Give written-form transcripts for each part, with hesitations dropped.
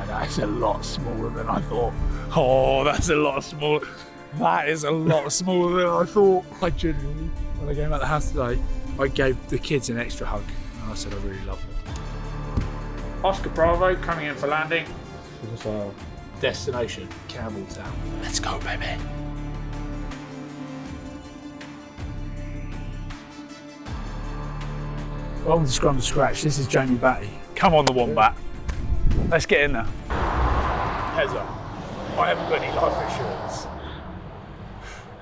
Mate, that's a lot smaller than I thought. Oh, that's a lot smaller. That is a lot smaller than I thought. I genuinely, when I came out the house today, I gave the kids an extra hug. And I said I really love them. Oscar Bravo coming in for landing. Is this a Destination, Campbelltown. Let's go, baby. Welcome to Scrum to Scratch. This is Jamie Bhatti. Come on, the Wombat. Let's get in there. Heads up. I haven't got any life insurance.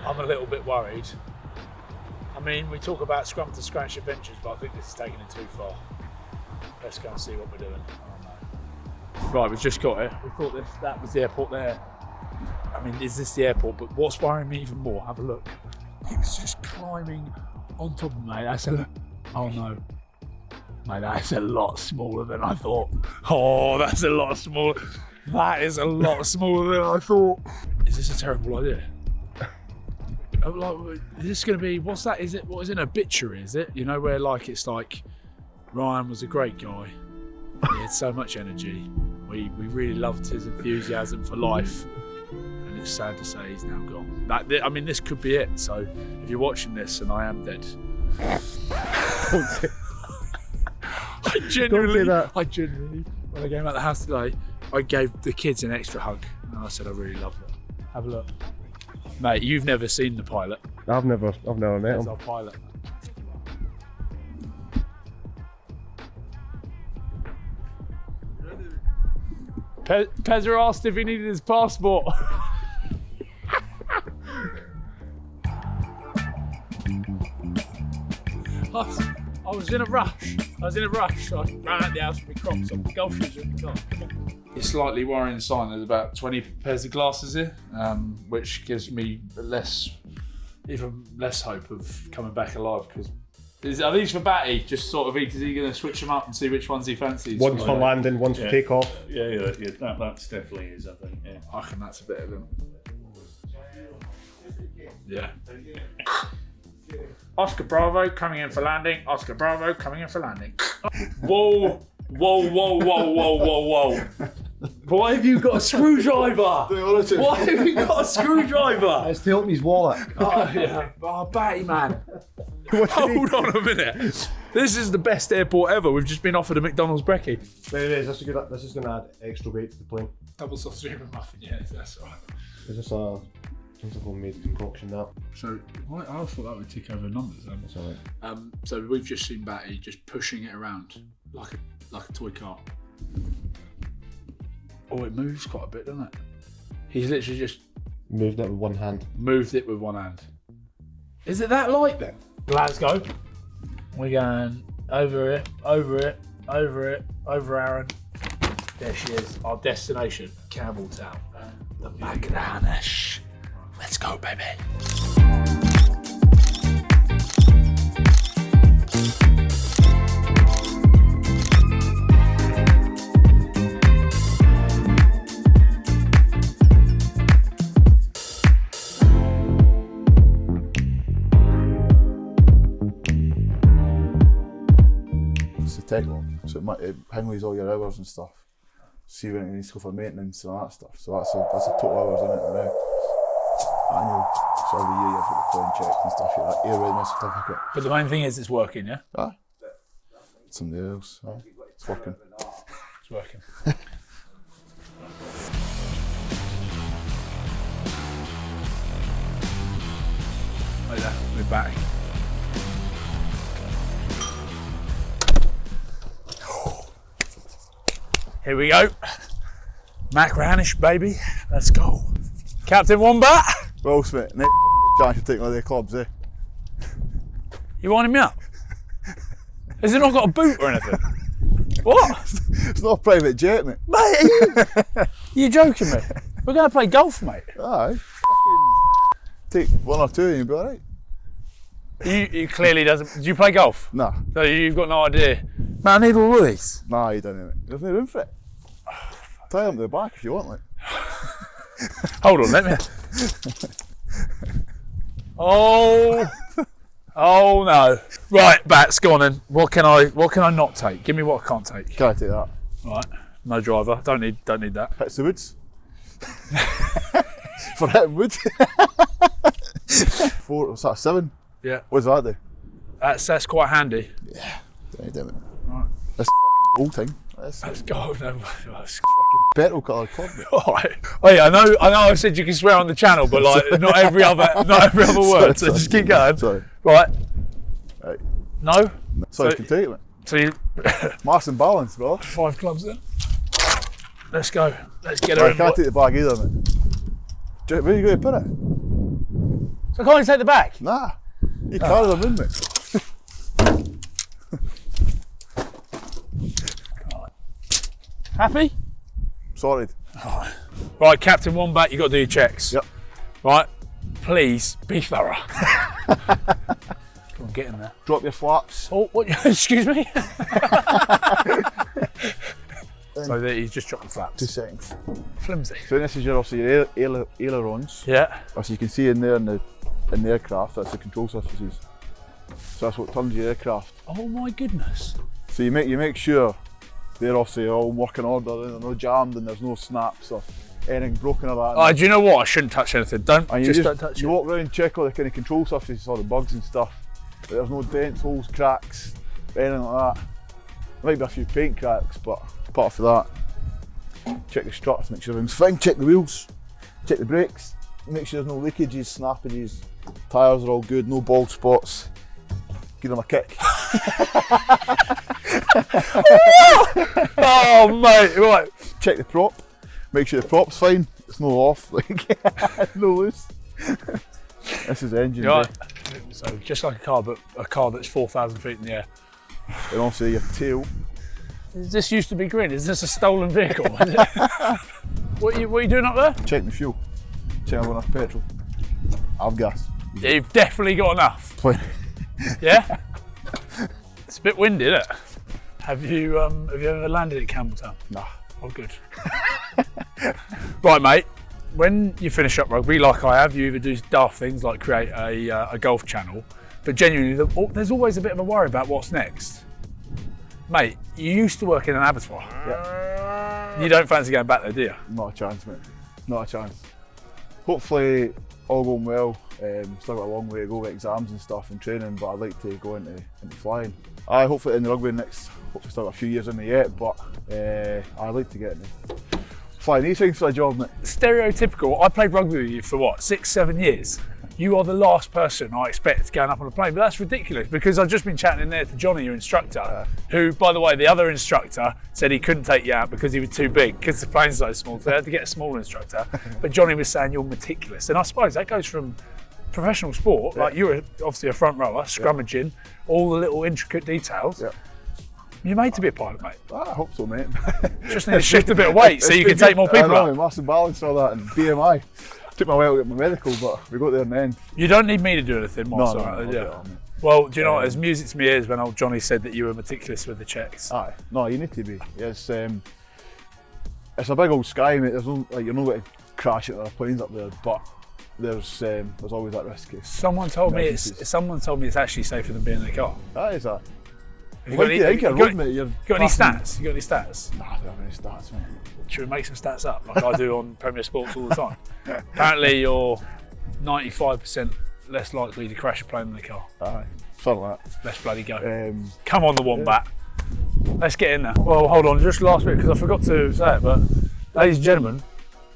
I'm a little bit worried. I mean, we talk about Scrum to Scratch adventures, but I think this is taking it too far. Let's go and see what we're doing. Right, we've just got it. We thought that was the airport there. I mean, is this the airport? But what's worrying me even more, have a look. He was just climbing on top of me. That's a, oh no. Mate, that's a lot smaller than I thought. Oh, that's a lot smaller. That is a lot smaller than I thought. Is this a terrible idea? Like, is this going to be, what's that? Is it, what is it, an obituary, is it? You know, where like, it's like, Ryan was a great guy. He had so much energy. We really loved his enthusiasm for life, and it's sad to say he's now gone. I mean, this could be it. So if you're watching this and I am dead, I genuinely, when I came out the house today, I gave the kids an extra hug, and I said I really love them. Have a look, mate. You've never seen the pilot. I've never met There's him. our pilot. Pezzer asked if he needed his passport. I was in a rush. So I ran out the house with my Crocs on. Golf shoes in the car. It's slightly worrying sign. There's about 20 pairs of glasses here, which gives me even less hope of coming back alive. Because are these for Bhatti? Just sort of, is he going to switch them up and see which ones he fancies? One's for landing, one's for takeoff. Yeah, that's definitely is, I think. Yeah. I reckon that's a bit of them. Yeah. Oscar Bravo coming in for landing. Oscar Bravo coming in for landing. Whoa. Why have you got a screwdriver? Why have you got a screwdriver? It's to help me his wallet. Oh, yeah. Oh, Bhatti, man. Hold on a minute. This is the best airport ever. We've just been offered a McDonald's brekkie. Anyways, this is going to add extra weight to the plane. Double sausage and muffin, yeah, that's all right. Is this a homemade concoction that? So I thought that would tick over numbers. That's all right. So we've just seen Bhatti just pushing it around like a toy car. Oh, it moves quite a bit, doesn't it? He's literally just moved it with one hand. Is it that light then? Glasgow. We're going over Aaron. There she is, our destination, Campbelltown, the Machrihanish. Let's go, baby. It's the takeoff, so it pingles all your hours and stuff. See when it needs to go for maintenance and all that stuff. So that's a total hours in it now. Annual. So every year you have to get the plane checked and stuff like that. Airworthiness certificate. But the main thing is it's working, yeah? Aye. Somebody else. Aye. It's working. It's working. Like that, we're back. Here we go. Machrihanish, baby. Let's go. Captain Wombat. Well, Smith, Nick, John should take one of their clubs, eh? You winding me up? Has it not got a boot or anything? What? It's not a private jet, mate. Mate, are you joking me? We're going to play golf, mate. Aye. Take one or two and you'll be alright. You clearly doesn't. Do you play golf? Nah. So you've got no idea. Man, I need all of these. Nah, you don't, mate. There's no room for it. Tie them to the back if you want, like. Hold on, let me. Oh no! Right, Bats, go on then. What can I not take? Give me what I can't take. Can I take that? Right. No driver. Don't need that. Hits the woods. For hitting wood. 4, what's that, 7? Yeah. What does that do? That's quite handy. Yeah. Damn it. Right. This f***ing gold thing. Let's go. No, Petrol coloured club. all right. Wait, I know. I said you can swear on the channel, but like not every other word. So just keep going. Sorry. Right. Right. No. Sorry, So- you can take it, mate. So you Mass and balance, bro. 5 clubs then. Let's go. Let's get I her in. can't take the bag either, mate. Where are you going to put it? So can't you take the back? Nah. You carry them in, mate. Happy? Sorry. Right, Captain Wombat, you got to do your checks. Yep. Right. Please be thorough. Come on, get in there. Drop your flaps. Oh, what? Excuse me. So there, he's just dropped the flaps. 2 seconds. Flimsy. So this is your obviously your ailerons. Yeah. As you can see in there in the aircraft, that's the control surfaces. So that's what turns your aircraft. Oh my goodness. So you make sure they're obviously all in working order, they're not jammed and there's no snaps or anything broken or that. Do you know what? I shouldn't touch anything. Don't And just don't touch you it. walk around, check all the kind of control surfaces, all the bugs and stuff. There's no dents, holes, cracks, anything like that. There might be a few paint cracks, but apart from that, check the struts, make sure everything's fine. Check the wheels, check the brakes, make sure there's no leakages, snappages, tyres are all good, no bald spots. Give them a kick. Oh mate, right. Check the prop, make sure the prop's fine, it's no off, like no loose. This is the engine bay. Right. So just like a car, but a car that's 4,000 feet in the air. And also your tail. This used to be green. Is this a stolen vehicle? What are you doing up there? Check the fuel. Check I've got enough petrol. I've gas. Yeah, you've definitely got enough. Plenty. Yeah. It's a bit windy, isn't it? Have you ever landed at Campbelltown? Nah. Oh, good. Right, mate. When you finish up rugby, like I have, you either do daft things like create a golf channel, but genuinely, there's always a bit of a worry about what's next. Mate, you used to work in an abattoir. Yeah. You don't fancy going back there, do you? Not a chance, mate. Not a chance. Hopefully, all going well. Still got a long way to go with exams and stuff and training, but I'd like to go into flying. Hopefully in the rugby next, hopefully still got a few years in me yet, but I'd like to get into flying these things for a job, mate. Stereotypical. I played rugby with you for what, 6-7 years? You are the last person I expect going up on a plane, but that's ridiculous because I've just been chatting in there to Johnny, your instructor, who, by the way, the other instructor said he couldn't take you out because he was too big because the plane's so small, so they had to get a smaller instructor. But Johnny was saying you're meticulous, and I suppose that goes from professional sport, like you were obviously a front rower, scrummaging, all the little intricate details. Yeah. You're made to be a pilot, mate. I hope so, mate. Just need to shift a bit of weight so you can take more people I know, up. mass and balance and all that, and BMI. Took my while to get my medical, but we got there in the end. You don't need me to do anything, No, Marcel. I'll get it on, mate. Well, do you know what? It's music to my ears when old Johnny said that you were meticulous with the checks. Aye, no, you need to be. It's a big old sky, mate. There's no, like, you're not going to crash into the planes up there, but there's always that risk. Someone told me it's actually safer than being in the car. That is that. Have you got any, I think you you're got, road, mate. You're got any passing- stats? You got any stats? Nah, I don't have any stats, mate. Should we make some stats up like I do on Premier Sports all the time? Apparently you're 95% less likely to crash a plane than a car. Aye, something like Let's bloody go. that. Come on the Wombat. Let's get in there. Well, hold on, just last bit because I forgot to say it, but ladies and gentlemen,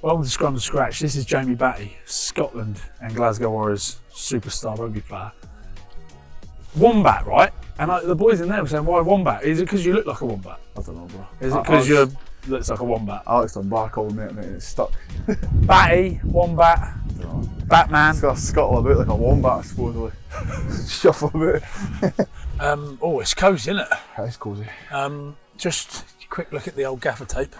welcome to Scrum to Scratch. This is Jamie Bhatti, Scotland and Glasgow Warriors superstar rugby player. Wombat, right? And the boys in there were saying, why Wombat? Is it because you look like a wombat? I don't know, bro. Is it because you looks like a wombat? Alex done back all mate, and it's stuck. Batty, Wombat, Batman. It's got a scuttle about like a wombat, supposedly. Shuffle about. Oh, it's cosy, isn't it? It's cosy. Just a quick look at the old gaffer tape.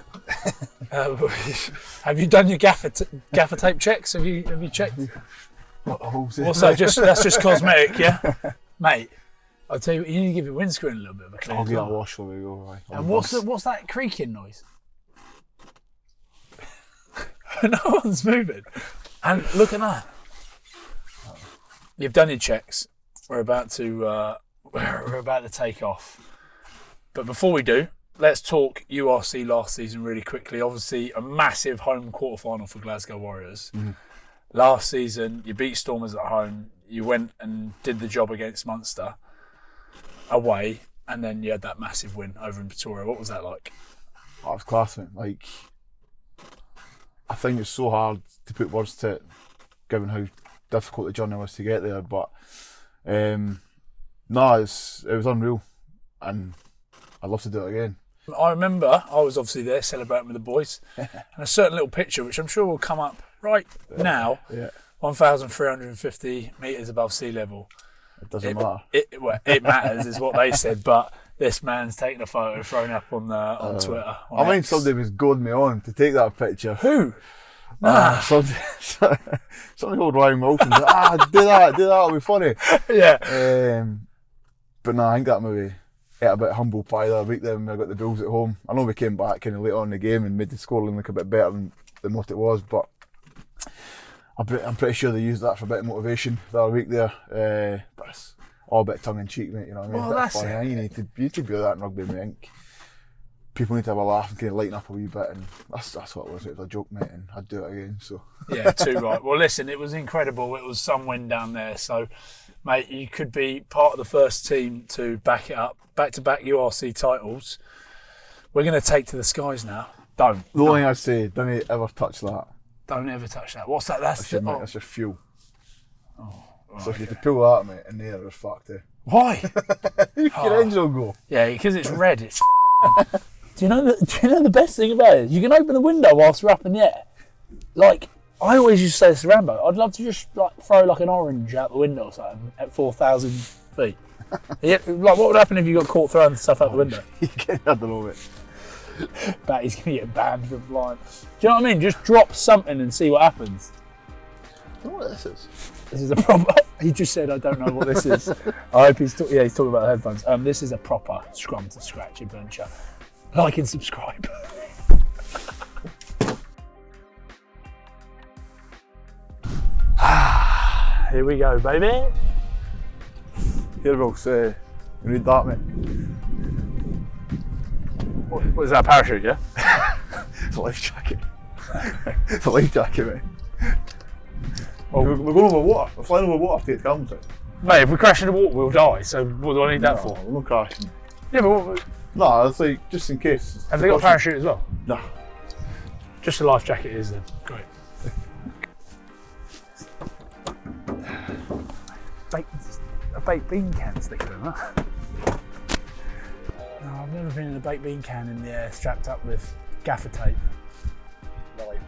Have you done your gaffer tape checks? Have you checked? Also, that's just cosmetic, yeah, mate. I'll tell you what, you need to give your windscreen a little bit of a clean. I'll as get a well. wash when we go. Right. And what's that creaking noise? No one's moving. And look at that. You've done your checks. We're about to take off. But before we do, let's talk URC last season really quickly. Obviously, a massive home quarterfinal for Glasgow Warriors. Last season, you beat Stormers at home. You went and did the job against Munster away, and then you had that massive win over in Pretoria. What was that like? Oh, it was class, mate. Like, I think it's so hard to put words to it, given how difficult the journey was to get there. But no, it was unreal, and I'd love to do it again. I remember I was obviously there celebrating with the boys, and a certain little picture, which I'm sure will come up right now, 1,350 metres above sea level. It doesn't matter. It matters, is what they said, but this man's taking a photo, thrown up on Twitter. On I mean, X. somebody was goading me on to take that picture. Who? Somebody called Ryan Wilson said, do that, it'll be funny. Yeah. But no, I think that maybe ate a bit of humble pie the other week then when I got the Bulls at home. I know we came back kind of late on in the game and made the scoreline look a bit better than what it was, but I'm pretty sure they used that for a bit of motivation the other week there. But it's all a bit tongue in cheek, mate. You know what I mean? Well, a bit that's funny. it. You need to be like that in rugby, mate. I think people need to have a laugh and kind of lighten up a wee bit, and that's what it was. It was a joke, mate, and I'd do it again. So Yeah, too right. Well, listen, it was incredible. It was some win down there. So, mate, you could be part of the first team to back it up. Back-to-back URC titles. We're going to take to the skies now. Don't. the only thing I'd say, don't ever touch that. Don't ever touch that. What's that? That's That's your, that's your fuel. right, So if you okay. could pull that, mate, in the air, it's fucked, eh? Why? Your engine will go. Yeah, because it's red. It's Do you know the best thing about it? You can open the window whilst we're up in the air. Like, I always used to say this to Rambo, I'd love to just like throw like an orange out the window or something at 4,000 feet. Yeah, like, what would happen if you got caught throwing stuff out the window? I don't know, mate. Batty's going to get banned from flying. Do you know what I mean? Just drop something and see what happens. You know what this is? This is a proper... He just said, I don't know what this is. I hope he's talking about the headphones. This is a proper scrum to scratch adventure. Like and subscribe. Here we go, baby. Here, Wilkes, you read that, mate? What is that, a parachute, yeah? It's a life jacket. It's a life jacket, mate. Oh. We're going over water. We're flying over water to get to Mate, if we crash in the water, we'll die. So what do I need that for? We're not crashing. Yeah, but what, No, it's like, just in case. have they got a parachute as well? No. Just a life jacket is then. Great. A baked bean can sticking in that. No, I've never been in a baked bean can in the air strapped up with gaffer tape. The life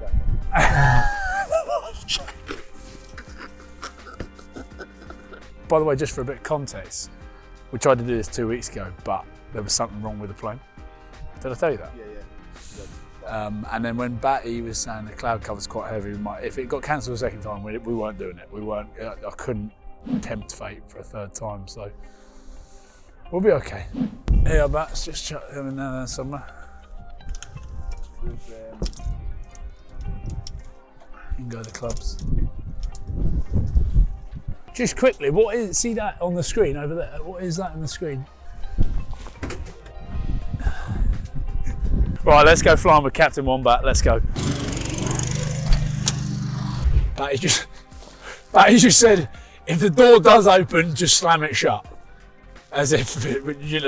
jacket. By the way, just for a bit of context, we tried to do this 2 weeks ago, but there was something wrong with the plane. Did I tell you that? Yeah. And then when Bhatti was saying the cloud cover's quite heavy, if it got cancelled a second time, we weren't doing it. I couldn't tempt fate for a third time, so we'll be okay. Yeah, Bats, just chuck them in there somewhere. You can go to the clubs. Just quickly, what is? See that on the screen over there? What is that on the screen? Right, let's go flying with Captain Wombat. Let's go. Batty just said, if the door does open, just slam it shut. As if,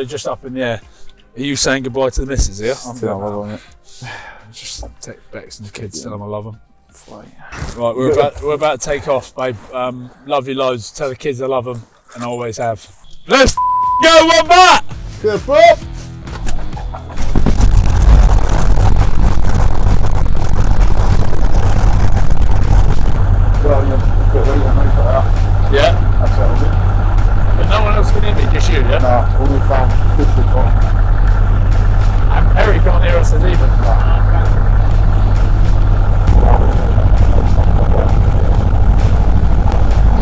just up in the air. Are you saying goodbye to the missus here? I'm I love it. just take Bex and the kids, tell them I love them. Fly. Right, we're about to take off, babe. Love you loads. Tell the kids I love them, and I always have. Let's go, Wombat! Good, bro! Yeah? That's what I do. But no one else can hear me, just you, yeah? Nah, only found push the button. And Perry can't hear us either.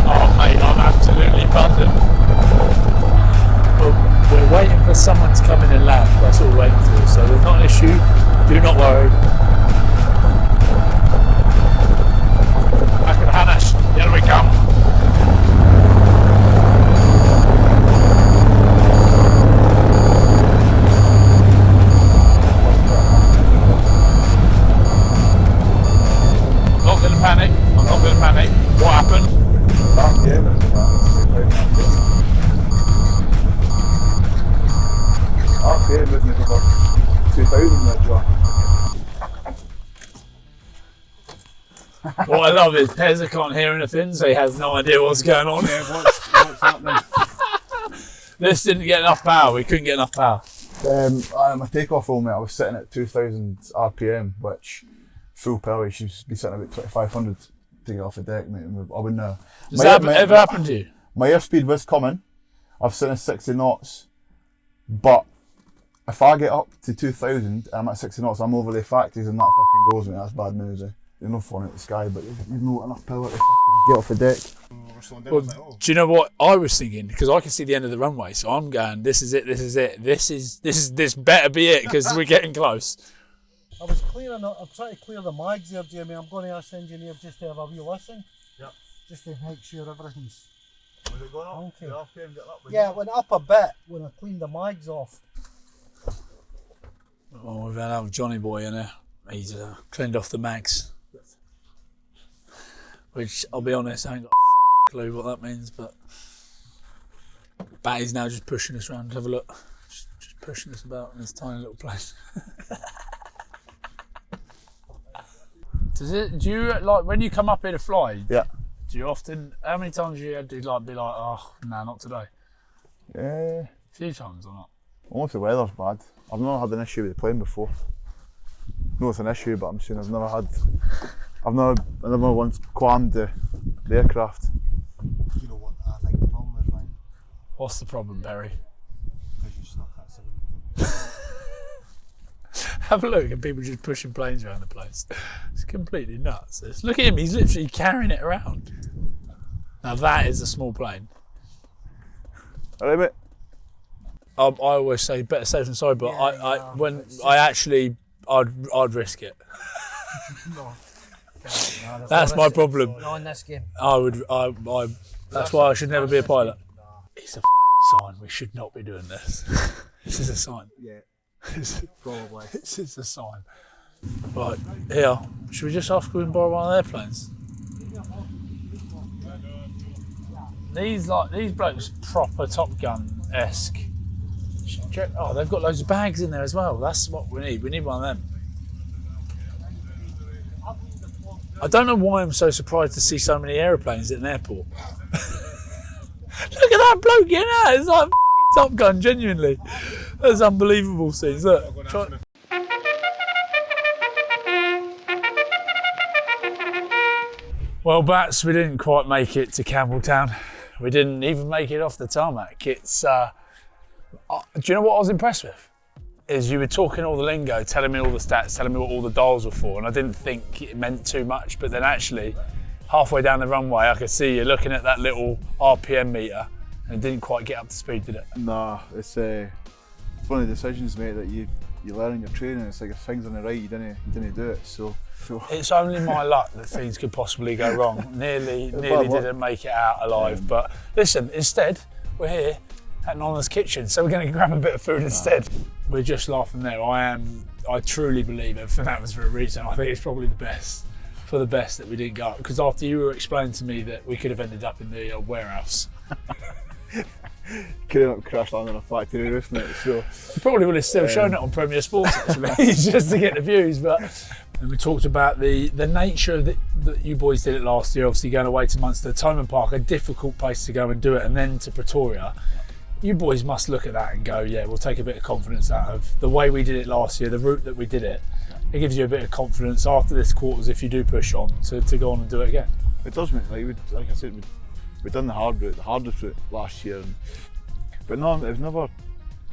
Oh mate, I'm absolutely buzzing. We're waiting for someone to come in Manic. What happened? RPM is RPM with me for 2000 there, John. What I love is Pezza can't hear anything, so he has no idea what's going on. What's happening? This didn't get enough power. We couldn't get enough power. My takeoff roll, mate, I was sitting at 2000 RPM, which full power, you should be sitting about 2500 to get off the deck, mate. I wouldn't know. Does that ever happen to you? My airspeed was coming. I've seen 60 knots, but if I get up to 2000 and I'm at 60 knots, I'm over the factories and that fucking goes, mate. That's bad news, eh? You're not flying at the sky, but you've not enough power to fucking get off the deck. Well, do you know what I was thinking? Because I can see the end of the runway, so I'm going, this is it, this is it, this better be it, because we're getting close. I was clearing, I'm trying to clear the mags there, Jamie. I'm going to ask the engineer just to have a wee listen. Yep. Just to make sure everything's... Was it going up? Okay. The RPM getting up? Yeah, it went up a bit when I cleaned the mags off. Oh, we've had our Johnny boy in there. He's cleaned off the mags. Which, I'll be honest, I ain't got a clue what that means, but Batty's now just pushing us around. Have a look. Just pushing us about in this tiny little place. Do you, like, when you come up here to fly, Yeah. do you often, how many times do you had to like be like, oh, no, not today? Yeah. A few times or not? Only if the weather's bad. I've never had an issue with the plane before. No, it's an issue, but I'm saying I've never once qualmed the aircraft. You know what I think the problem is, right? What's the problem, Barry? Because you stuck at 7. Have a look at people just pushing planes around the place. It's completely nuts. Look at him, he's literally carrying it around. Now that is a small plane. Alright, mate. I always say better safe than sorry, but I'd risk it. No. That's my problem. Not in this game. That's why I should never be a pilot. It's a sign. We should not be doing this. This is a sign. Yeah, Probably. This is a sign. Right, here. Should we just ask if we can borrow one of their planes? These blokes proper Top Gun-esque. Oh, they've got loads of bags in there as well. That's what we need. We need one of them. I don't know why I'm so surprised to see so many aeroplanes at an airport. Look at that bloke getting out. It's like Top Gun, genuinely. That's unbelievable scenes. Look. Well, Bats, we didn't quite make it to Campbelltown. We didn't even make it off the tarmac. It's, do you know what I was impressed with? Is you were talking all the lingo, telling me all the stats, telling me what all the dials were for, and I didn't think it meant too much, but then actually, halfway down the runway, I could see you looking at that little RPM meter, and it didn't quite get up to speed, did it? Nah, it's one of the decisions, mate, that you learn in your training. It's like if things on the right, you didn't do it. So it's only my luck that things could possibly go wrong. Nearly didn't make it out alive. But listen, instead, we're here at Nonna's Kitchen, so we're going to grab a bit of food instead. We're just laughing there. I truly believe everything happens for a reason. I think it's probably the best that we didn't go up, because after you were explaining to me that we could have ended up in the warehouse. Could have crashed on a factory roof, mate. So you probably would have still shown it on Premier Sports actually, just to get the views. But and we talked about the nature that you boys did it last year. Obviously going away to Munster, Thomond Park, a difficult place to go and do it, and then to Pretoria. You boys must look at that and go, yeah, we'll take a bit of confidence out of the way we did it last year, the route that we did it. It gives you a bit of confidence after this quarters if you do push on to go on and do it again. it does, mate. Like I said, we've done the hardest route last year, but no,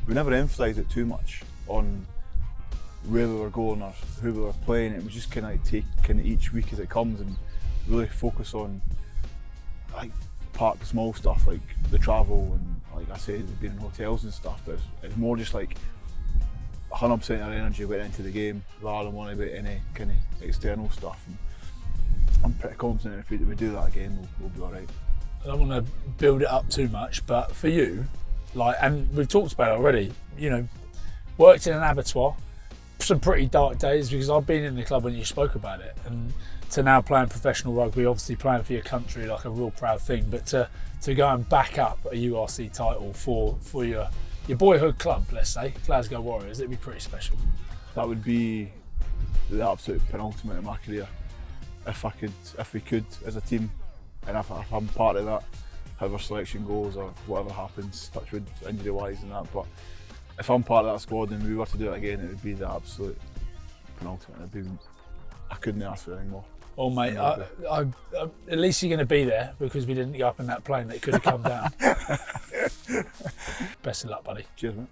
we never emphasised it too much on where we were going or who we were playing. It was just kind of like take each week as it comes and really focus on like park small stuff like the travel and like I said, being in hotels and stuff. But it's more just like 100% our energy went into the game rather than worrying about any kind of external stuff. And I'm pretty confident if we do that again, we'll be all right. I don't want to build it up too much, but for you, like, and we've talked about it already, you know, worked in an abattoir, some pretty dark days because I've been in the club when you spoke about it, and to now playing professional rugby, obviously playing for your country, like a real proud thing, but to go and back up a URC title for your boyhood club, let's say, Glasgow Warriors, it'd be pretty special. That would be the absolute penultimate in my career. If we could as a team, and if I'm part of that, however selection goes or whatever happens, touch wood, injury wise and that, but if I'm part of that squad and we were to do it again, it would be the absolute penultimate. I couldn't ask for anything more. Oh mate, at least you're going to be there because we didn't go up in that plane that could have come down. Best of luck, buddy. Cheers, mate.